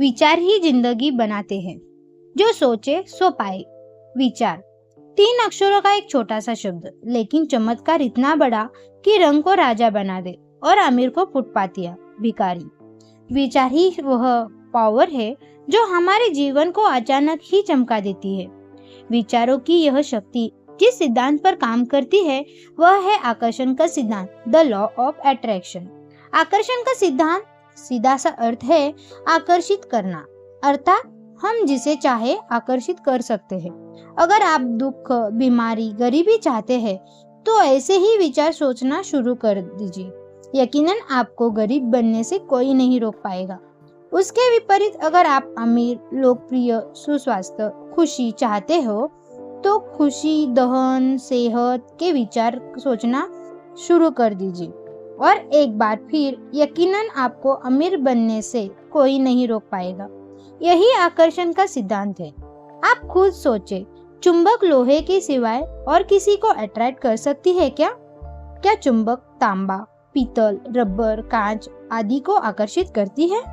विचार ही जिंदगी बनाते हैं। जो सोचे सो पाए। विचार 3 अक्षरों का एक छोटा सा शब्द, लेकिन चमत्कार इतना बड़ा कि रंग को राजा बना दे और अमीर को फुटपातिया भिखारी। विचार ही वह पावर है जो हमारे जीवन को अचानक ही चमका देती है। विचारों की यह शक्ति जिस सिद्धांत पर काम करती है वह है आकर्षण का सिद्धांत, द लॉ ऑफ अट्रैक्शन। आकर्षण का सिद्धांत सीधा सा अर्थ है आकर्षित करना, अर्थात हम जिसे चाहे आकर्षित कर सकते हैं। अगर आप दुख, बीमारी, गरीबी चाहते हैं तो ऐसे ही विचार सोचना शुरू कर दीजिए। यकीनन आपको गरीब बनने से कोई नहीं रोक पाएगा। उसके विपरीत अगर आप अमीर, लोकप्रिय, सुस्वास्थ्य, खुशी चाहते हो तो खुशी, धन, सेहत के विचार सोचना शुरू कर दीजिए और एक बार फिर यकीनन आपको अमीर बनने से कोई नहीं रोक पाएगा। यही आकर्षण का सिद्धांत है। आप खुद सोचे, चुंबक लोहे के सिवाय और किसी को अट्रैक्ट कर सकती है क्या? क्या चुंबक तांबा, पीतल, रबर, कांच आदि को आकर्षित करती है?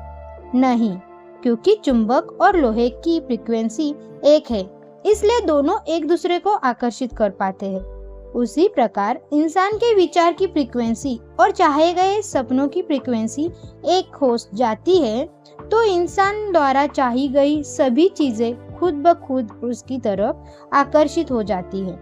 नहीं, क्योंकि चुंबक और लोहे की फ्रीक्वेंसी एक है, इसलिए दोनों एक दूसरे को आकर्षित कर पाते हैं। उसी प्रकार इंसान के विचार की फ्रीक्वेंसी और चाहे गए सपनों की फ्रीक्वेंसी एक हो जाती है तो इंसान द्वारा चाही गई सभी चीजें खुद ब खुद उसकी तरफ आकर्षित हो जाती है।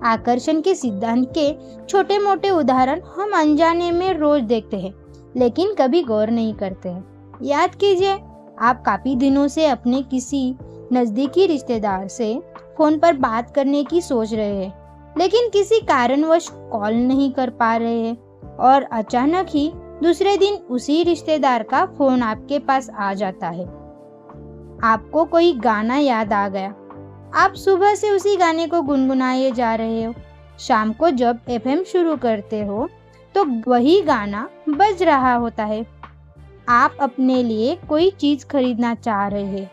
आकर्षण के सिद्धांत के छोटे मोटे उदाहरण हम अनजाने में रोज देखते हैं, लेकिन कभी गौर नहीं करते हैं। याद कीजिए, आप काफी दिनों से अपने किसी नजदीकी रिश्तेदार से फोन पर बात करने की सोच रहे हैं, लेकिन किसी कारणवश कॉल नहीं कर पा रहे हैं और अचानक ही दूसरे दिन उसी रिश्तेदार का फोन आपके पास आ जाता है। आपको कोई गाना याद आ गया, आप सुबह से उसी गाने को गुनगुनाए जा रहे हो। शाम को जब एफएम शुरू करते हो तो वही गाना बज रहा होता है। आप अपने लिए कोई चीज खरीदना चाह रहे हैं,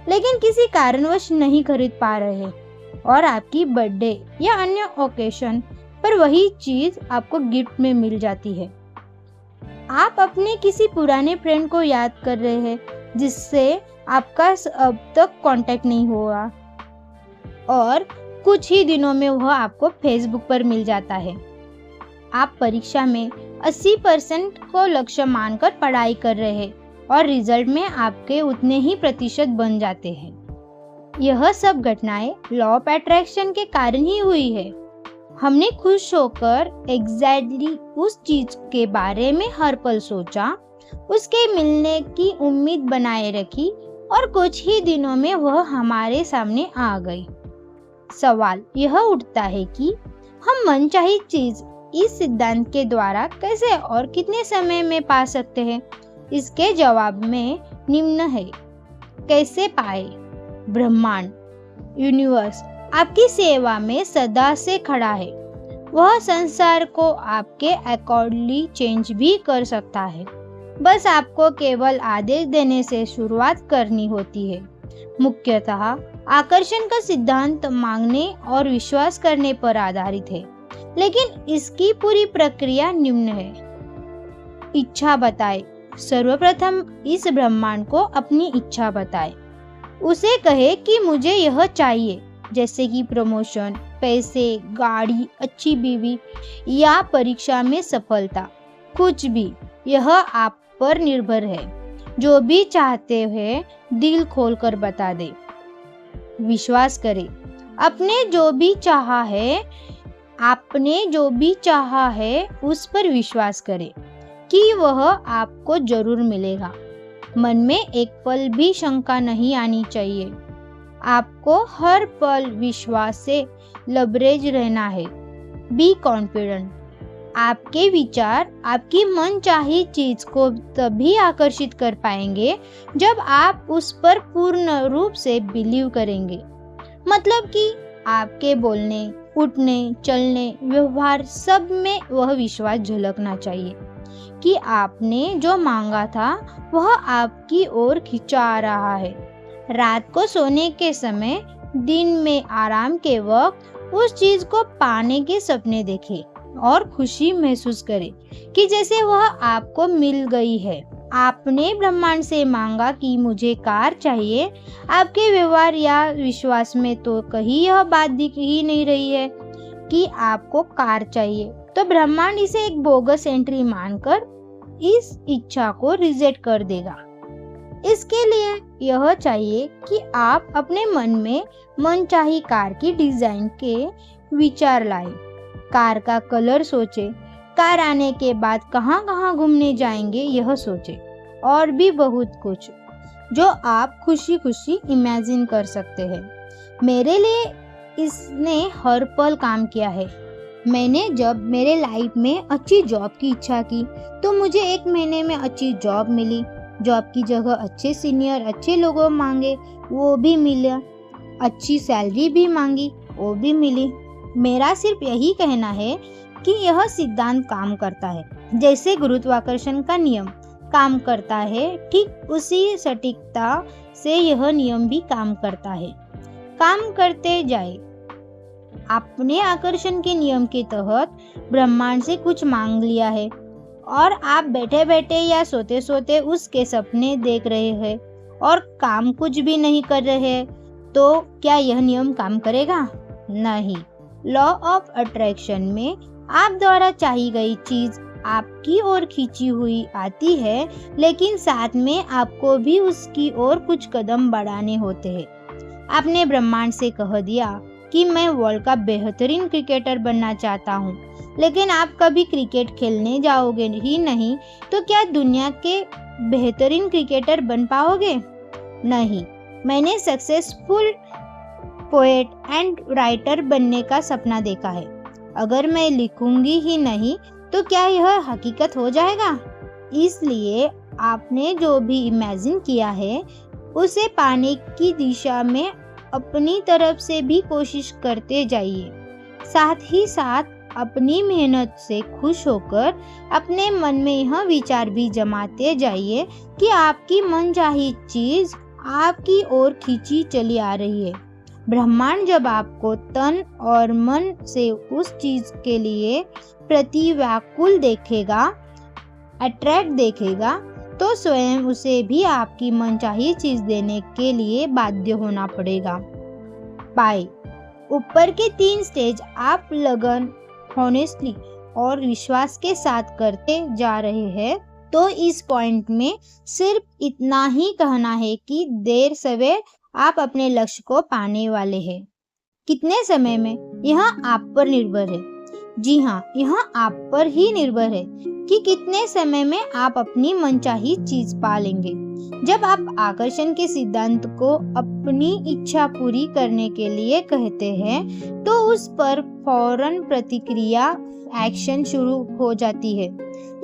लेकिन किसी कारणवश नहीं खरीद पा रहे हैं और आपकी बर्थडे या अन्य ओकेशन पर वही चीज आपको गिफ्ट में मिल जाती है। आप अपने किसी पुराने फ्रेंड को याद कर रहे हैं जिससे आपका अब तक कांटेक्ट नहीं हुआ और कुछ ही दिनों में वह आपको फेसबुक पर मिल जाता है। आप परीक्षा में 80% को लक्ष्य मानकर पढ़ाई कर रहे हैं और रिजल्ट में आपके उतने ही प्रतिशत बन जाते हैं। यह सब घटनाएं लॉ ऑफ अट्रैक्शन के कारण ही हुई है। हमने खुश होकर एग्जैक्टली उस चीज के बारे में हर पल सोचा, उसके मिलने की उम्मीद बनाए रखी और कुछ ही दिनों में वह हमारे सामने आ गई। सवाल यह उठता है कि हम मनचाही चीज इस सिद्धांत के द्वारा कैसे और कितने समय में पा सकते हैं? इसके जवाब में निम्न है। कैसे पाए? ब्रह्मांड, यूनिवर्स आपकी सेवा में सदा से खड़ा है। वह संसार को आपके अकॉर्डिंगली चेंज भी कर सकता है। बस आपको केवल आदेश देने से शुरुआत करनी होती है। मुख्यतः आकर्षण का सिद्धांत मांगने और विश्वास करने पर आधारित है, लेकिन इसकी पूरी प्रक्रिया निम्न है। इच्छा बताए। सर्वप्रथम इस ब्रह्मांड को अपनी इच्छा बताए। उसे कहे कि मुझे यह चाहिए, जैसे कि प्रमोशन, पैसे, गाड़ी, अच्छी बीवी या परीक्षा में सफलता, कुछ भी। यह आप पर निर्भर है। जो भी चाहते हैं दिल खोलकर बता दे। विश्वास करें। आपने जो भी चाहा है उस पर विश्वास करें कि वह आपको जरूर मिलेगा। मन में एक पल भी शंका नहीं आनी चाहिए। आपको हर पल विश्वास से लबरेज रहना है। Be confident. आपके विचार आपकी मनचाही चीज को तभी आकर्षित कर पाएंगे जब आप उस पर पूर्ण रूप से बिलीव करेंगे। मतलब कि आपके बोलने, उठने, चलने, व्यवहार सब में वह विश्वास झलकना चाहिए कि आपने जो मांगा था वह आपकी ओर खिंचा आ रहा है। रात को सोने के समय, दिन में आराम के वक्त उस चीज को पाने के सपने देखें और खुशी महसूस करें कि जैसे वह आपको मिल गई है। आपने ब्रह्मांड से मांगा कि मुझे कार चाहिए। आपके व्यवहार या विश्वास में तो कहीं यह बात दिख ही नहीं रही है कि आपको कार चाहिए। तो ब्रह्मांड इसे एक बोगस एंट्री मानकर इस इच्छा को रिजेक्ट कर देगा। इसके लिए यह चाहिए कि आप अपने मन में मनचाही कार की डिजाइन के विचार लाएं, कार का कलर सोचें, कार आने के बाद कहाँ कहाँ घूमने जाएंगे यह सोचें, और भी बहुत कुछ जो आप खुशी खुशी इमेजिन कर सकते हैं। मेरे लिए इसने हर पल काम किया है। मैंने जब मेरे लाइफ में अच्छी जॉब की इच्छा की तो मुझे 1 महीने में अच्छी जॉब मिली। जॉब की जगह अच्छे सीनियर अच्छे लोगों मांगे, वो भी मिला। अच्छी सैलरी भी मांगी, वो भी मिली। मेरा सिर्फ यही कहना है कि यह सिद्धांत काम करता है। जैसे गुरुत्वाकर्षण का नियम काम करता है, ठीक उसी सटीकता से यह नियम भी काम करता है। काम करते जाए। आपने आकर्षण के नियम के तहत ब्रह्मांड से कुछ मांग लिया है और आप बैठे बैठे या सोते सोते उसके सपने देख रहे हैं और काम कुछ भी नहीं कर रहे हैं, तो क्या यह नियम काम करेगा? नहीं। लॉ ऑफ अट्रैक्शन में आप द्वारा चाही गई चीज आपकी ओर खींची हुई आती है, लेकिन साथ में आपको भी उसकी ओर कुछ कदम बढ़ाने होते हैं। आपने ब्रह्मांड से कह दिया कि मैं वर्ल्ड का बेहतरीन क्रिकेटर बनना चाहता हूँ, लेकिन आप कभी क्रिकेट खेलने जाओगे ही नहीं, तो क्या दुनिया के बेहतरीन क्रिकेटर बन पाओगे? नहीं। मैंने सक्सेसफुल पोएट एंड राइटर बनने का सपना देखा है। अगर मैं लिखूंगी ही नहीं तो क्या यह हकीकत हो जाएगा? इसलिए आपने जो भी इमेजिन किया है उसे पाने की दिशा में अपनी तरफ से भी कोशिश करते जाइए। साथ ही साथ अपनी मेहनत से खुश होकर अपने मन में यह विचार भी जमाते जाइए कि आपकी मनचाही चीज आपकी ओर खींची चली आ रही है। ब्रह्मांड जब आपको तन और मन से उस चीज के लिए प्रति व्याकुल देखेगा, अट्रैक्ट देखेगा, तो स्वयं उसे भी आपकी मनचाही चीज देने के लिए बाध्य होना पड़ेगा। पाए ऊपर के 3 स्टेज आप लगन, हॉनेस्टली और विश्वास के साथ करते जा रहे हैं, तो इस पॉइंट में सिर्फ इतना ही कहना है कि देर सवेर आप अपने लक्ष्य को पाने वाले हैं। कितने समय में, यह आप पर निर्भर है। जी हाँ, यह आप पर ही निर्भर है कि कितने समय में आप अपनी मनचाही चीज पा लेंगे। जब आप आकर्षण के सिद्धांत को अपनी इच्छा पूरी करने के लिए कहते हैं, तो उस पर फौरन प्रतिक्रिया, एक्शन शुरू हो जाती है।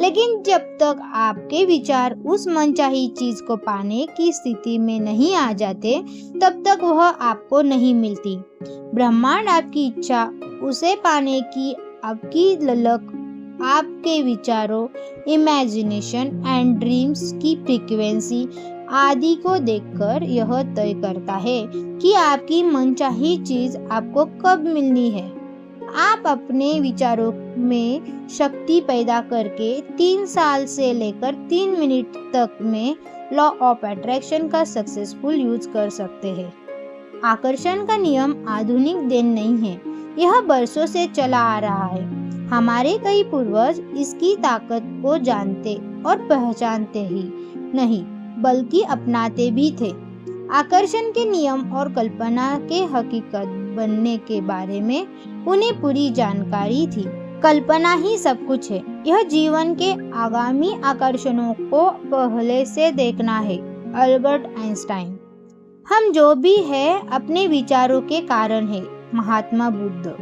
लेकिन जब तक आपके विचार उस मनचाही चीज को पाने की स्थिति में नहीं आ जाते, तब तक वह आपको नहीं मिलती। ब्रह्मांड आपकी इच्छा, उसे पाने की आपकी ललक, आपके विचारों, इमेजिनेशन एंड ड्रीम्स की फ्रीक्वेंसी आदि को देखकर यह तय करता है कि आपकी मनचाही चीज आपको कब मिलनी है। आप अपने विचारों में शक्ति पैदा करके 3 साल से लेकर 3 मिनट तक में लॉ ऑफ अट्रैक्शन का सक्सेसफुल यूज कर सकते हैं। आकर्षण का नियम आधुनिक देन नहीं है, यह बरसों से चला आ रहा है। हमारे कई पूर्वज इसकी ताकत को जानते और पहचानते ही नहीं, बल्कि अपनाते भी थे। आकर्षण के नियम और कल्पना के हकीकत बनने के बारे में उन्हें पूरी जानकारी थी। कल्पना ही सब कुछ है। यह जीवन के आगामी आकर्षणों को पहले से देखना है। Albert Einstein. हम जो भी है अपने विचारों के कारण है। महात्मा बुद्ध।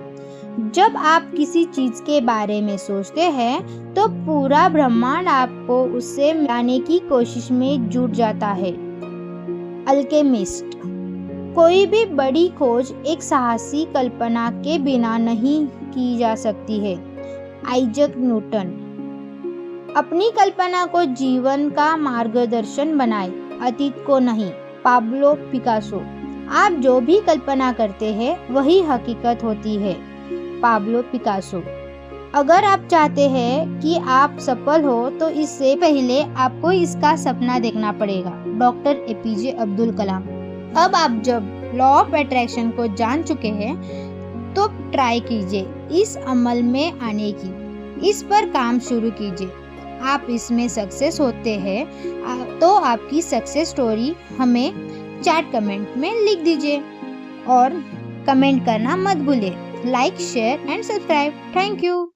जब आप किसी चीज के बारे में सोचते हैं तो पूरा ब्रह्मांड आपको उससे मिलाने की कोशिश में जुट जाता है। अल्केमिस्ट। कोई भी बड़ी खोज एक साहसी कल्पना के बिना नहीं की जा सकती है। Isaac Newton. अपनी कल्पना को जीवन का मार्गदर्शन बनाए, अतीत को नहीं। Pablo Picasso. आप जो भी कल्पना करते हैं वही हकीकत होती है। Pablo Picasso. अगर आप चाहते हैं कि आप सफल हो तो इससे पहले आपको इसका सपना देखना पड़ेगा। Doctor APJ Abdul Kalam. अब आप जब लॉ ऑफ अट्रैक्शन को जान चुके हैं तो ट्राई कीजिए इस अमल में आने की, इस पर काम शुरू कीजिए। आप इसमें सक्सेस होते हैं तो आपकी सक्सेस स्टोरी हमें चैट कमेंट में लिख दीजिए और कमेंट करना मत भूलिए। Like, share and subscribe. Thank you.